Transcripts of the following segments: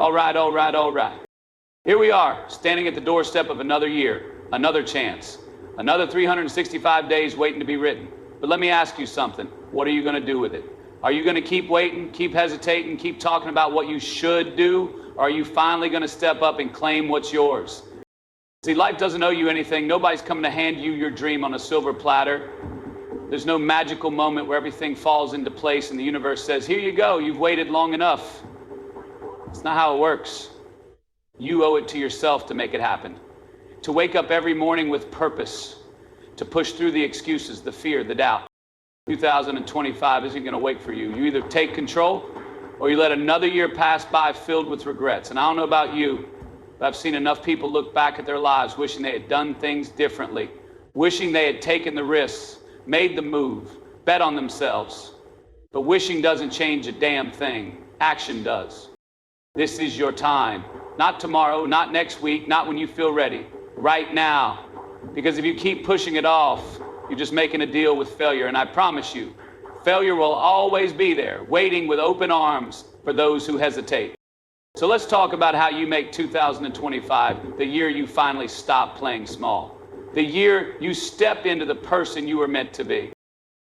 All right, all right, all right. Here we are, standing at the doorstep of another year, another chance, another 365 days waiting to be written. But let me ask you something. What are you going to do with it? Are you going to keep waiting, keep hesitating, keep talking about what you should do? Or are you finally going to step up and claim what's yours? See, life doesn't owe you anything. Nobody's coming to hand you your dream on a silver platter. There's no magical moment where everything falls into place and the universe says, here you go, you've waited long enough. It's not how it works. You owe it to yourself to make it happen. To wake up every morning with purpose. To push through the excuses, the fear, the doubt. 2025 isn't going to wait for you. You either take control or you let another year pass by filled with regrets. And I don't know about you, but I've seen enough people look back at their lives wishing they had done things differently, wishing they had taken the risks, made the move, bet on themselves. But wishing doesn't change a damn thing. Action does. This is your time. Not tomorrow, not next week, not when you feel ready. Right now. Because if you keep pushing it off, you're just making a deal with failure. And I promise you, failure will always be there, waiting with open arms for those who hesitate. So let's talk about how you make 2025 the year you finally stop playing small. The year you step into the person you were meant to be.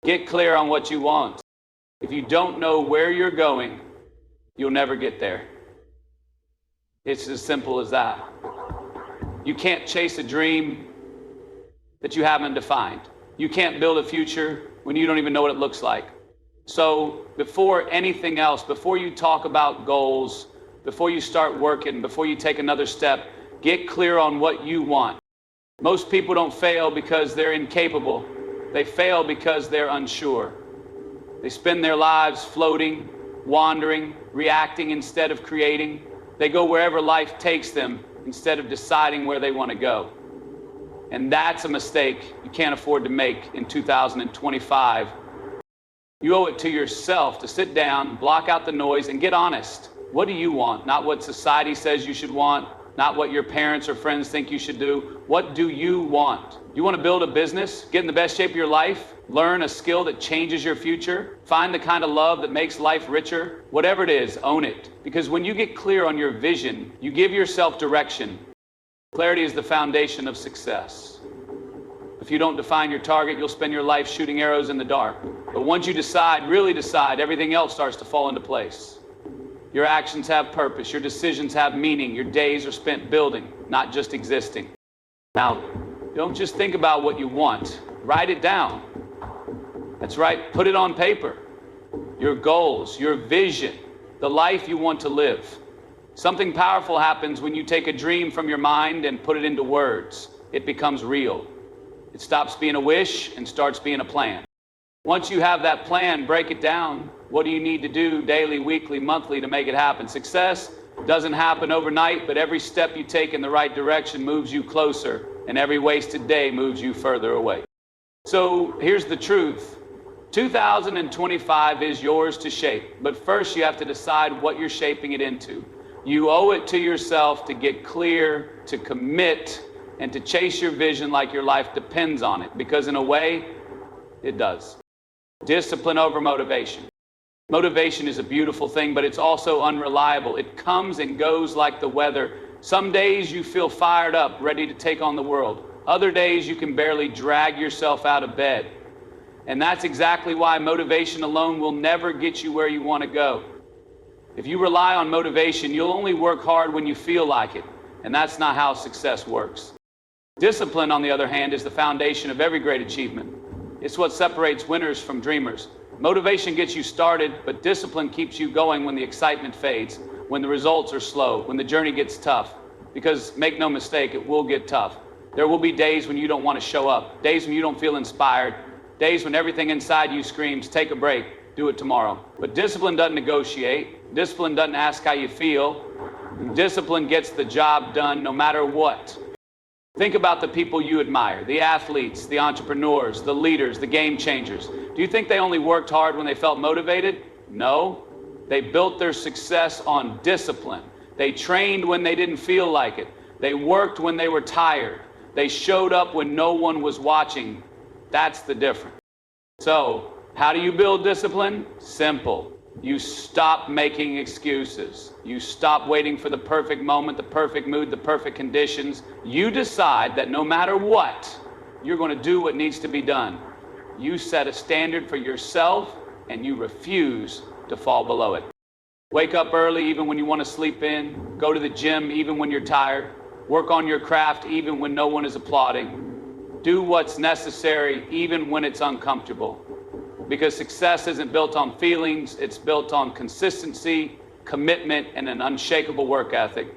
Get clear on what you want. If you don't know where you're going, you'll never get there. It's as simple as that. You can't chase a dream that you haven't defined. You can't build a future when you don't even know what it looks like. So before anything else, before you talk about goals, before you start working, before you take another step, get clear on what you want. Most people don't fail because they're incapable. They fail because they're unsure. They spend their lives floating, wandering, reacting instead of creating. They go wherever life takes them instead of deciding where they want to go. And that's a mistake you can't afford to make in 2025. You owe it to yourself to sit down, block out the noise, and get honest. What do you want? Not what society says you should want, not what your parents or friends think you should do. What do you want? You want to build a business, get in the best shape of your life, learn a skill that changes your future, find the kind of love that makes life richer? Whatever it is, own it. Because when you get clear on your vision, you give yourself direction. Clarity is the foundation of success. If you don't define your target, you'll spend your life shooting arrows in the dark. But once you decide, really decide, everything else starts to fall into place. Your actions have purpose. Your decisions have meaning. Your days are spent building, not just existing. Now, don't just think about what you want. Write it down. That's right. Put it on paper. Your goals, your vision, the life you want to live. Something powerful happens when you take a dream from your mind and put it into words. It becomes real. It stops being a wish and starts being a plan. Once you have that plan, break it down. What do you need to do daily, weekly, monthly to make it happen? Success doesn't happen overnight, but every step you take in the right direction moves you closer, and every wasted day moves you further away. So here's the truth. 2025 is yours to shape, but first you have to decide what you're shaping it into. You owe it to yourself to get clear, to commit, and to chase your vision like your life depends on it, because in a way, it does. Discipline over motivation. Motivation is a beautiful thing, but it's also unreliable. It comes and goes like the weather. Some days you feel fired up, ready to take on the world. Other days you can barely drag yourself out of bed. And that's exactly why motivation alone will never get you where you want to go. If you rely on motivation, you'll only work hard when you feel like it. And that's not how success works. Discipline, on the other hand, is the foundation of every great achievement. It's what separates winners from dreamers. Motivation gets you started, but discipline keeps you going when the excitement fades, when the results are slow, when the journey gets tough. Because make no mistake, it will get tough. There will be days when you don't want to show up, days when you don't feel inspired, days when everything inside you screams, take a break, do it tomorrow. But discipline doesn't negotiate. Discipline doesn't ask how you feel. Discipline gets the job done no matter what. Think about the people you admire, the athletes, the entrepreneurs, the leaders, the game changers. Do you think they only worked hard when they felt motivated? No. They built their success on discipline. They trained when they didn't feel like it. They worked when they were tired. They showed up when no one was watching. That's the difference. So, how do you build discipline? Simple. You stop making excuses. You stop waiting for the perfect moment, the perfect mood, the perfect conditions. You decide that no matter what, you're going to do what needs to be done. You set a standard for yourself and you refuse to fall below it. Wake up early even when you want to sleep in. Go to the gym even when you're tired. Work on your craft even when no one is applauding. Do what's necessary even when it's uncomfortable. Because success isn't built on feelings, it's built on consistency, commitment, and an unshakable work ethic.